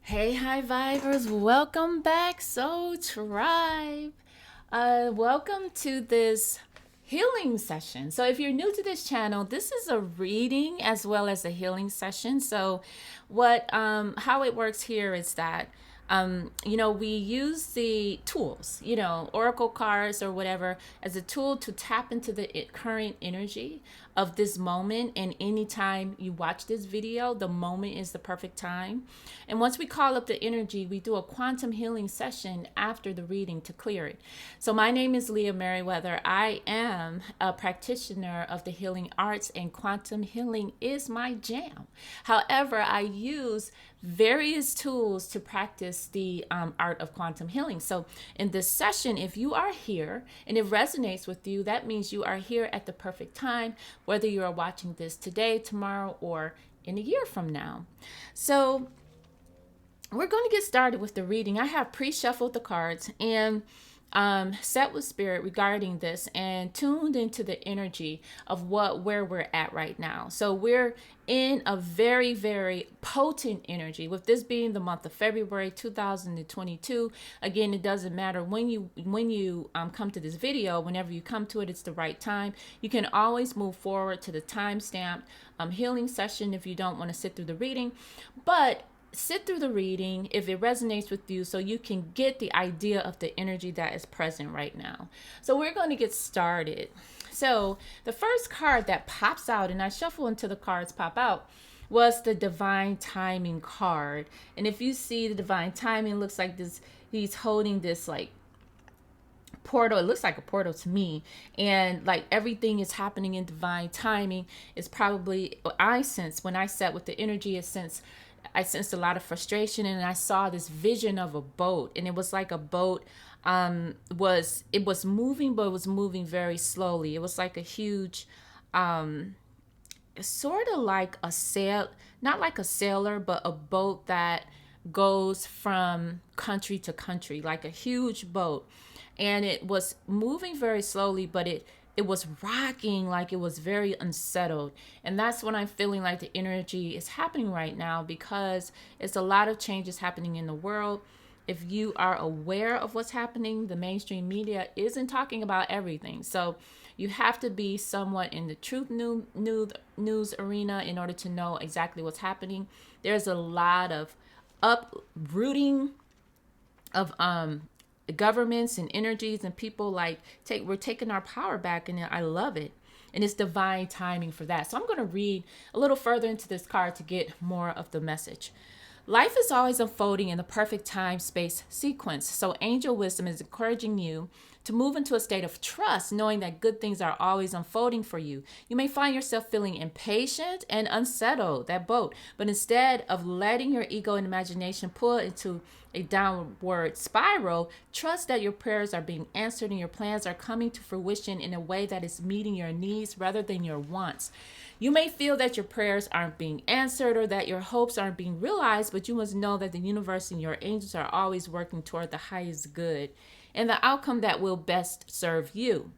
Hey, hi, Vibers. Welcome back, Soul Tribe. Welcome to this healing session. So, if you're new to this channel, this is a reading as well as a healing session. So, how it works here is that we use the tools, oracle cards or whatever, as a tool to tap into the current energy of this moment. And anytime you watch this video, the moment is the perfect time. And once we call up the energy, we do a quantum healing session after the reading to clear it. So my name is Leah Merriweather. I am a practitioner of the healing arts, and quantum healing is my jam. However, I use various tools to practice the art of quantum healing. So in this session, if you are here and it resonates with you, that means you are here at the perfect time, whether you are watching this today, tomorrow, or in a year from now. So we're going to get started with the reading. I have pre-shuffled the cards and set with spirit regarding this and tuned into the energy of where we're at right now. So we're in a very, very potent energy, with this being the month of February 2022. Again, it doesn't matter when you come to this video. Whenever you come to it, it's the right time. You can always move forward to the timestamped healing session if you don't want to sit through the reading, but sit through the reading if it resonates with you, so you can get the idea of the energy that is present right now. So we're going to get started. So the first card that pops out, and I shuffle until the cards pop out, was the divine timing card. And if you see the divine timing, it looks like this, he's holding this like portal. It looks like a portal to me, and like everything is happening in divine timing. It's probably, I sense when I sat with the energy, I sensed a lot of frustration, and I saw this vision of a boat, and it was like a boat was moving, but it was moving very slowly. It was like a huge sort of like a sail, not like a sailor, but a boat that goes from country to country, like a huge boat. And it was moving very slowly, but it was rocking, like it was very unsettled. And that's what I'm feeling like the energy is happening right now, because it's a lot of changes happening in the world. If you are aware of what's happening, the mainstream media isn't talking about everything. So you have to be somewhat in the truth news arena in order to know exactly what's happening. There's a lot of uprooting of governments and energies and people, like we're taking our power back, and I love it. And it's divine timing for that. So I'm going to read a little further into this card to get more of the message. Life is always unfolding in the perfect time space sequence. So angel wisdom is encouraging you to move into a state of trust, knowing that good things are always unfolding for you. You may find yourself feeling impatient and unsettled, that boat, but instead of letting your ego and imagination pull into a downward spiral, trust that your prayers are being answered and your plans are coming to fruition in a way that is meeting your needs rather than your wants. You may feel that your prayers aren't being answered or that your hopes aren't being realized, but you must know that the universe and your angels are always working toward the highest good and the outcome that will best serve you.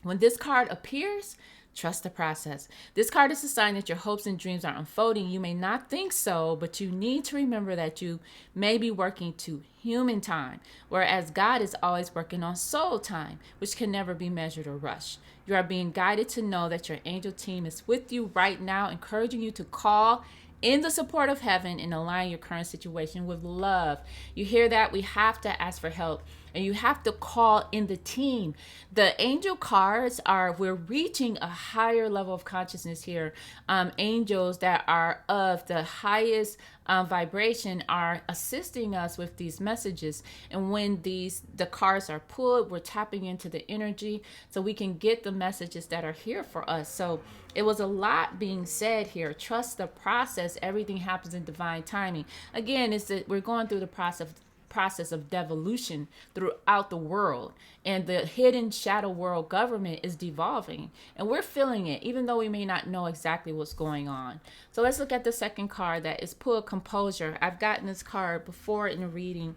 When this card appears, trust the process. This card is a sign that your hopes and dreams are unfolding. You may not think so, but you need to remember that you may be working to human time, whereas God is always working on soul time, which can never be measured or rushed. You are being guided to know that your angel team is with you right now, encouraging you to call in the support of heaven and align your current situation with love. You hear that? We have to ask for help, and you have to call in the team. The angel cards are, we're reaching a higher level of consciousness here. Angels that are of the highest vibration are assisting us with these messages. And when the cards are pulled, we're tapping into the energy so we can get the messages that are here for us. So it was a lot being said here. Trust the process. Everything happens in divine timing. Again, it's that we're going through the process of devolution throughout the world, and the hidden shadow world government is devolving, and we're feeling it, even though we may not know exactly what's going on. So let's look at the second card that is pulled, Composure. I've gotten this card before in a reading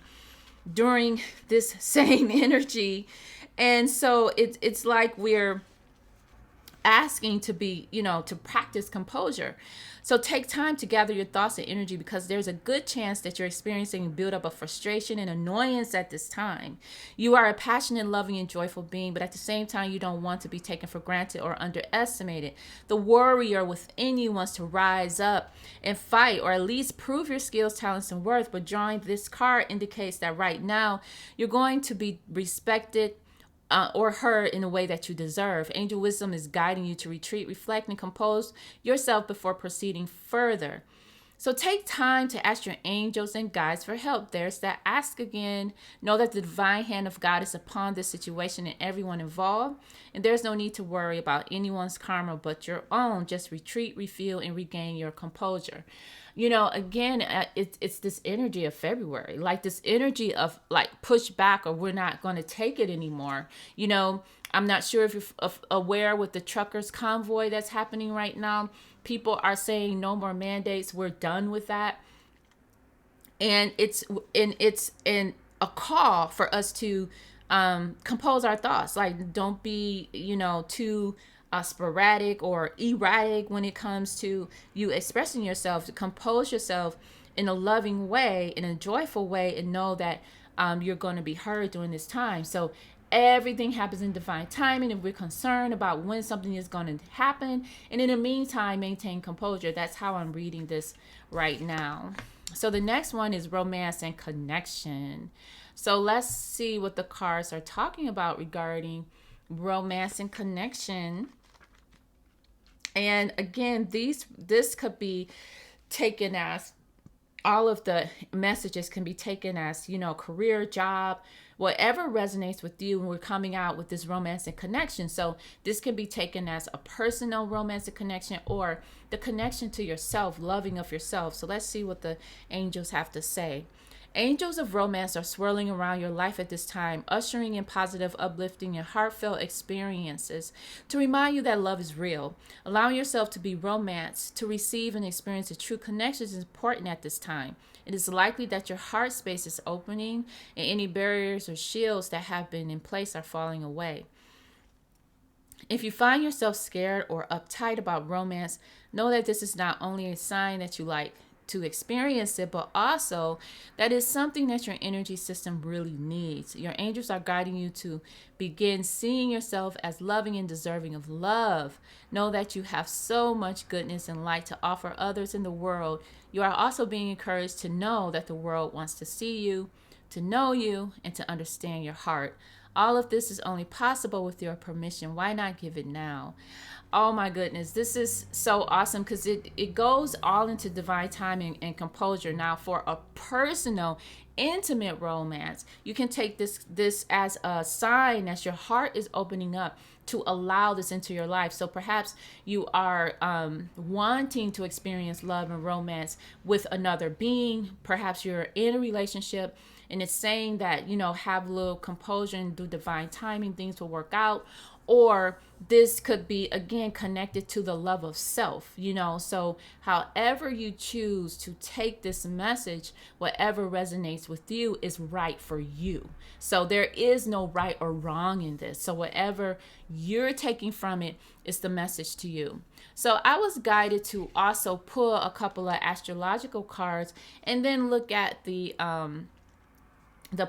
during this same energy, and so it's like we're asking to be, to practice composure. So take time to gather your thoughts and energy, because there's a good chance that you're experiencing a buildup of frustration and annoyance at this time. You are a passionate, loving, and joyful being, but at the same time, you don't want to be taken for granted or underestimated. The warrior within you wants to rise up and fight, or at least prove your skills, talents, and worth. But drawing this card indicates that right now you're going to be respected, or heard in a way that you deserve. Angel wisdom is guiding you to retreat, reflect, and compose yourself before proceeding further. So take time to ask your angels and guides for help. There's that ask again. Know that the divine hand of God is upon this situation and everyone involved. And there's no need to worry about anyone's karma but your own. Just retreat, refuel, and regain your composure. Again, it's this energy of February, like this energy of like push back, or we're not going to take it anymore. I'm not sure if you're aware with the truckers convoy that's happening right now. People are saying no more mandates. We're done with that. And it's a call for us to compose our thoughts. Like, don't be, too sporadic or erratic when it comes to you expressing yourself. To compose yourself in a loving way, in a joyful way, and know that you're going to be heard during this time. So everything happens in divine timing, and we're concerned about when something is going to happen. And in the meantime, maintain composure. That's how I'm reading this right now. So the next one is romance and connection. So let's see what the cards are talking about regarding romance and connection. And again, this could be taken as, all of the messages can be taken as, career, job, whatever resonates with you. And we're coming out with this romantic connection. So this can be taken as a personal romantic connection, or the connection to yourself, loving of yourself. So let's see what the angels have to say. Angels of romance are swirling around your life at this time, ushering in positive, uplifting, and heartfelt experiences to remind you that love is real. Allowing yourself to be romanced, to receive and experience a true connection is important at this time. It is likely that your heart space is opening, and any barriers or shields that have been in place are falling away. If you find yourself scared or uptight about romance, know that this is not only a sign that you like to experience it, but also that is something that your energy system really needs. Your angels are guiding you to begin seeing yourself as loving and deserving of love. Know that you have so much goodness and light to offer others in the world. You are also being encouraged to know that the world wants to see you, to know you, and to understand your heart. All of this is only possible with your permission. Why not give it now? Oh my goodness, this is so awesome, because it goes all into divine timing and composure. Now, for a personal, intimate romance, you can take this as a sign that your heart is opening up to allow this into your life. So perhaps you are wanting to experience love and romance with another being. Perhaps you're in a relationship and it's saying that, have a little composure and do divine timing, things will work out. Or this could be, again, connected to the love of self, So however you choose to take this message, whatever resonates with you is right for you. So there is no right or wrong in this. So whatever you're taking from it is the message to you. So I was guided to also pull a couple of astrological cards and then look at the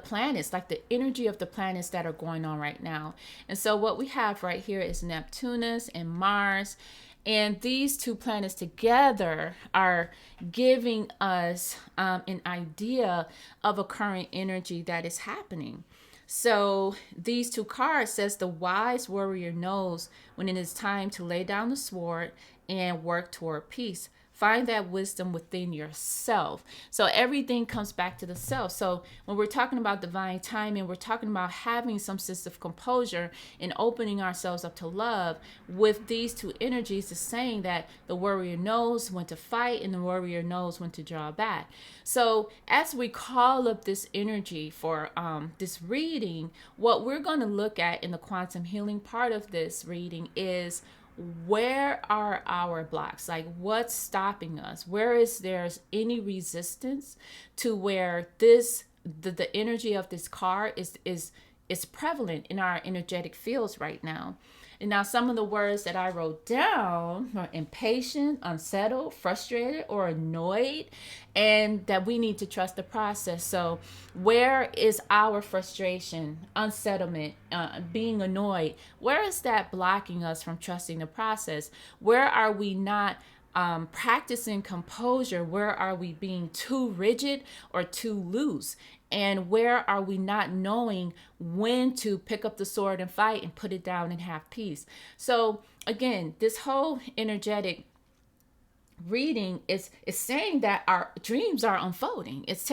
planets, like the energy of the planets that are going on right now. And so what we have right here is Neptunus and Mars. And these two planets together are giving us an idea of a current energy that is happening. So these two cards says the wise warrior knows when it is time to lay down the sword and work toward peace. Find that wisdom within yourself. So everything comes back to the self. So when we're talking about divine timing, we're talking about having some sense of composure and opening ourselves up to love. With these two energies, is saying that the warrior knows when to fight and the warrior knows when to draw back. So as we call up this energy for this reading, what we're going to look at in the quantum healing part of this reading is, where are our blocks? Like, what's stopping us? Where is there's any resistance to where the energy of this card is prevalent in our energetic fields right now? And now some of the words that I wrote down are impatient, unsettled, frustrated, or annoyed, and that we need to trust the process. So where is our frustration, unsettlement, being annoyed? Where is that blocking us from trusting the process? Where are we not practicing composure? Where are we being too rigid or too loose? And where are we not knowing when to pick up the sword and fight and put it down and have peace? So again, this whole energetic reading is saying that our dreams are unfolding. It's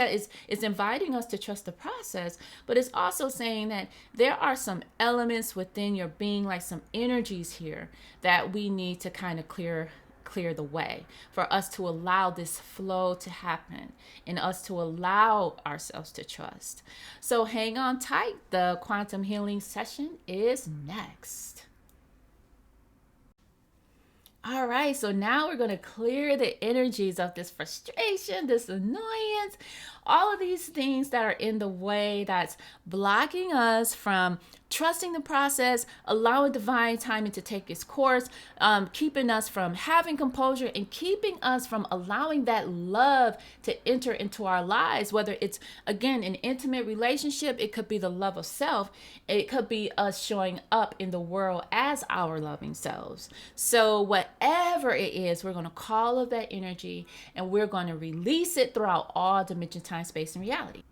inviting us to trust the process, but it's also saying that there are some elements within your being, like some energies here, that we need to kind of clear the way for us to allow this flow to happen and us to allow ourselves to trust. So hang on tight. The quantum healing session is next. All right, so now we're going to clear the energies of this frustration, this annoyance, all of these things that are in the way that's blocking us from trusting the process, allowing divine timing to take its course, keeping us from having composure, and keeping us from allowing that love to enter into our lives. Whether it's, again, an intimate relationship, it could be the love of self, it could be us showing up in the world as our loving selves. So whatever it is, we're going to call up that energy and we're going to release it throughout all dimension, time, space, and reality.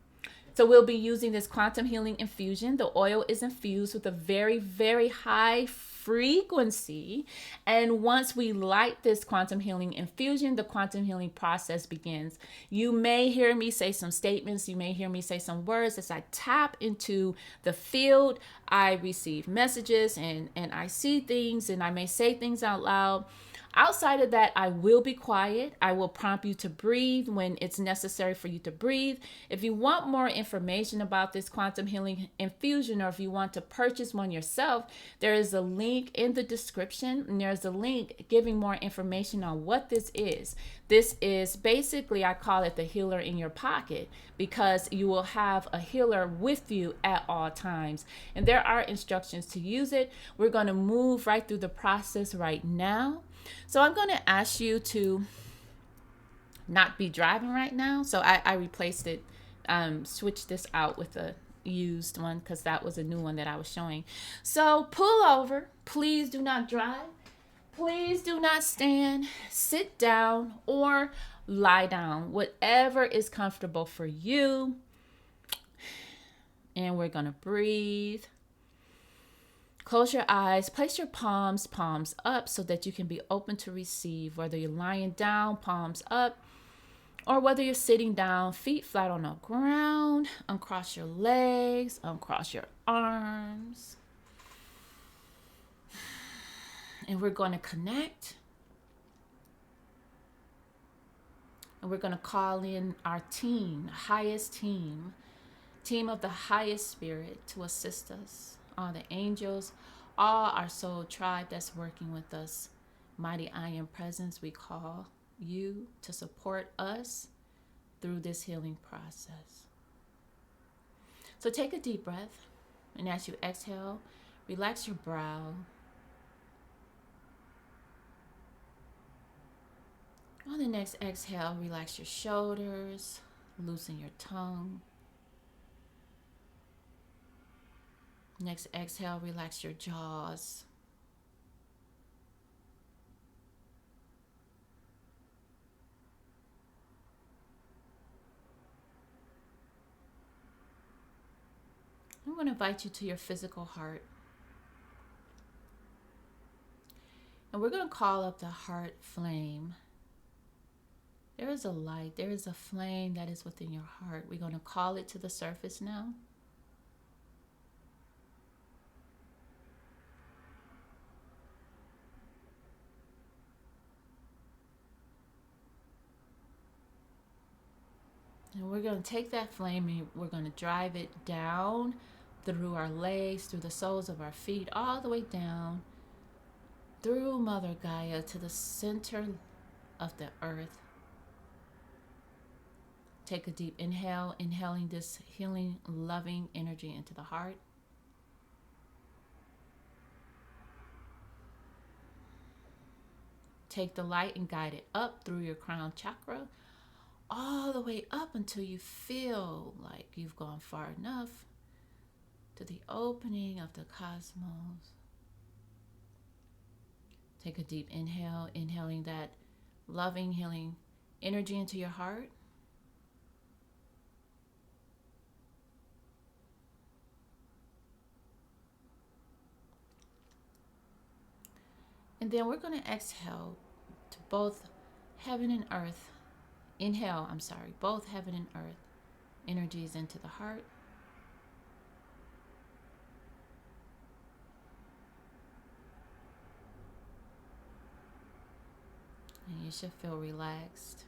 So we'll be using this quantum healing infusion. The oil is infused with a very, very high frequency. And once we light this quantum healing infusion, the quantum healing process begins. You may hear me say some statements. You may hear me say some words. As I tap into the field, I receive messages and I see things, and I may say things out loud. Outside of that, I will be quiet. I will prompt you to breathe when it's necessary for you to breathe. If you want more information about this quantum healing infusion, or if you want to purchase one yourself, there is a link in the description, and there's a link giving more information on what this is. This is basically, I call it the healer in your pocket, because you will have a healer with you at all times. And there are instructions to use it. We're going to move right through the process right now. So I'm going to ask you to not be driving right now. So I replaced it, switched this out with a used one, because that was a new one that I was showing. So pull over. Please do not drive. Please do not stand, sit down, or lie down. Whatever is comfortable for you. And we're going to breathe. Close your eyes, place your palms up so that you can be open to receive, whether you're lying down, palms up, or whether you're sitting down, feet flat on the ground. Uncross your legs, uncross your arms. And we're going to connect. And we're going to call in our team, highest team of the highest spirit to assist us. All the angels, all our soul tribe that's working with us. Mighty I Am Presence, we call you to support us through this healing process. So take a deep breath, and as you exhale, relax your brow. On the next exhale, relax your shoulders, loosen your tongue. Next exhale, relax your jaws. I'm going to invite you to your physical heart. And we're going to call up the heart flame. There is a light, there is a flame that is within your heart. We're going to call it to the surface now. And we're going to take that flame and we're going to drive it down through our legs, through the soles of our feet, all the way down through Mother Gaia to the center of the earth. Take a deep inhale, inhaling this healing, loving energy into the heart. Take the light and guide it up through your crown chakra, all the way up until you feel like you've gone far enough to the opening of the cosmos. Take a deep inhale, inhaling that loving, healing energy into your heart. And then we're going to exhale to both heaven and earth. Inhale, both heaven and earth energies into the heart. And you should feel relaxed.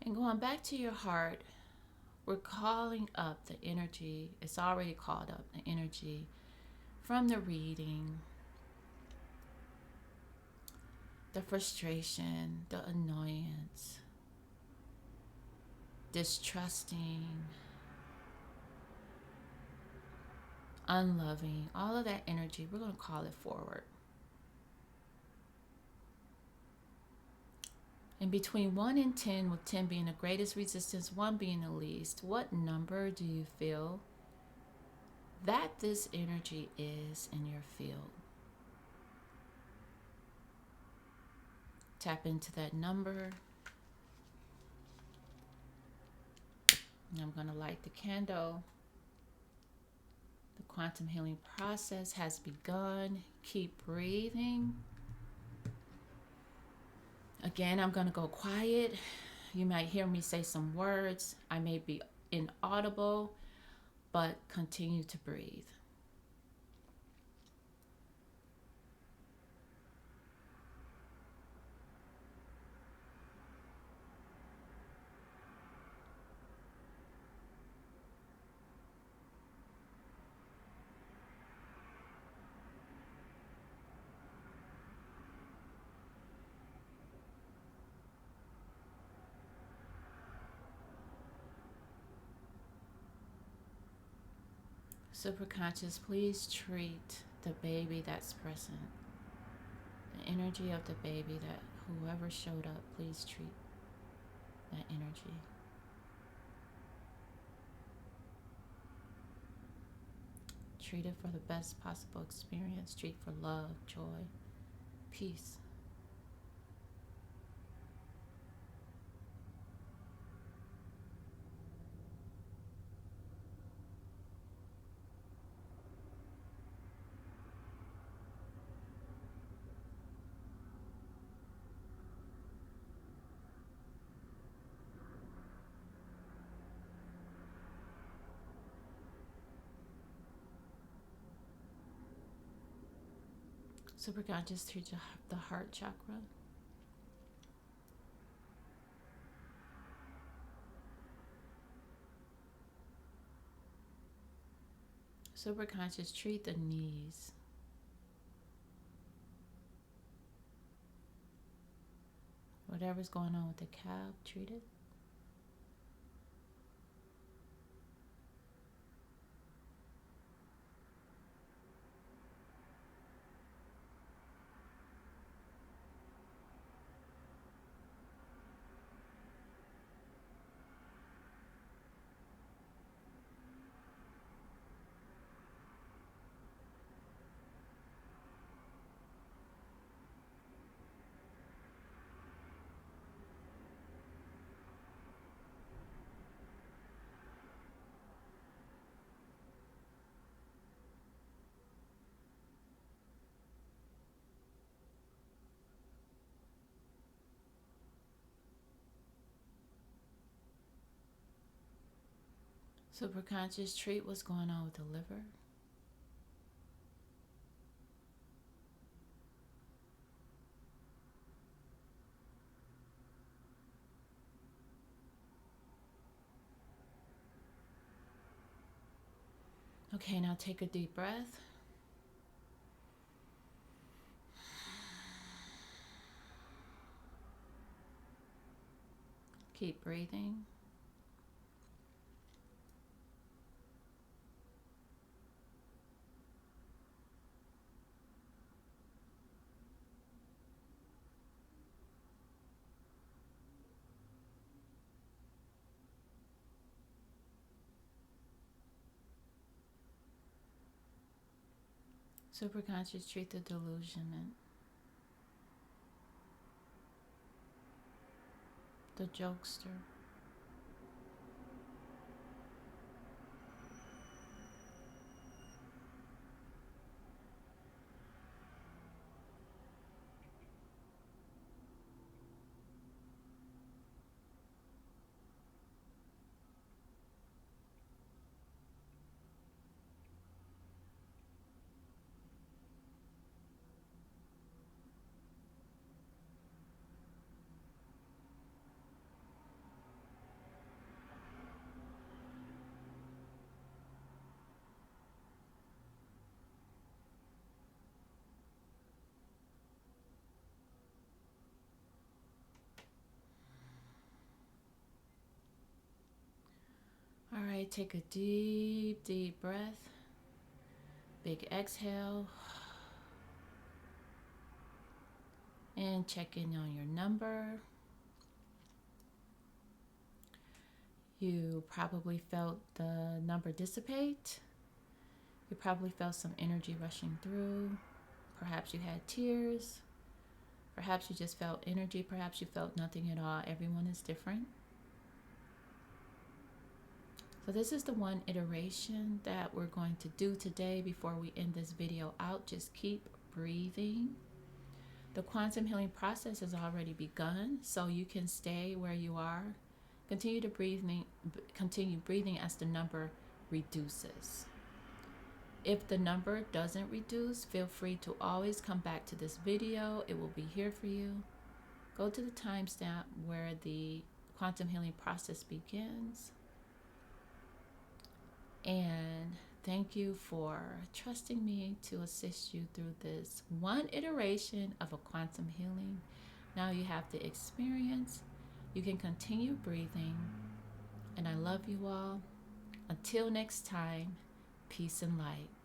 And going back to your heart, we're calling up the energy. It's already called up, the energy from the reading, the frustration, the annoyance, distrusting, unloving, all of that energy, we're going to call it forward. And between 1 and 10, with 10 being the greatest resistance, 1 being the least, what number do you feel that this energy is in your field? Tap into that number. And I'm going to light the candle. The quantum healing process has begun. Keep breathing. Again, I'm going to go quiet. You might hear me say some words. I may be inaudible, but continue to breathe. Superconscious, please treat the baby that's present. The energy of the baby, that whoever showed up, please treat that energy. Treat it for the best possible experience. Treat for love, joy, peace. Superconscious, treat the heart chakra. Superconscious, treat the knees. Whatever's going on with the calf, treat it. Superconscious, treat what's going on with the liver. Okay, now take a deep breath. Keep breathing. Superconscious treat the delusionment, the jokester. All right, take a deep, deep breath. Big exhale. And check in on your number. You probably felt the number dissipate. You probably felt some energy rushing through. Perhaps you had tears. Perhaps you just felt energy. Perhaps you felt nothing at all. Everyone is different. So this is the one iteration that we're going to do today before we end this video out. Just keep breathing. The quantum healing process has already begun, so you can stay where you are. Continue breathing as the number reduces. If the number doesn't reduce, feel free to always come back to this video. It will be here for you. Go to the timestamp where the quantum healing process begins. And thank you for trusting me to assist you through this one iteration of a quantum healing. Now you have the experience. You can continue breathing. And I love you all. Until next time, peace and light.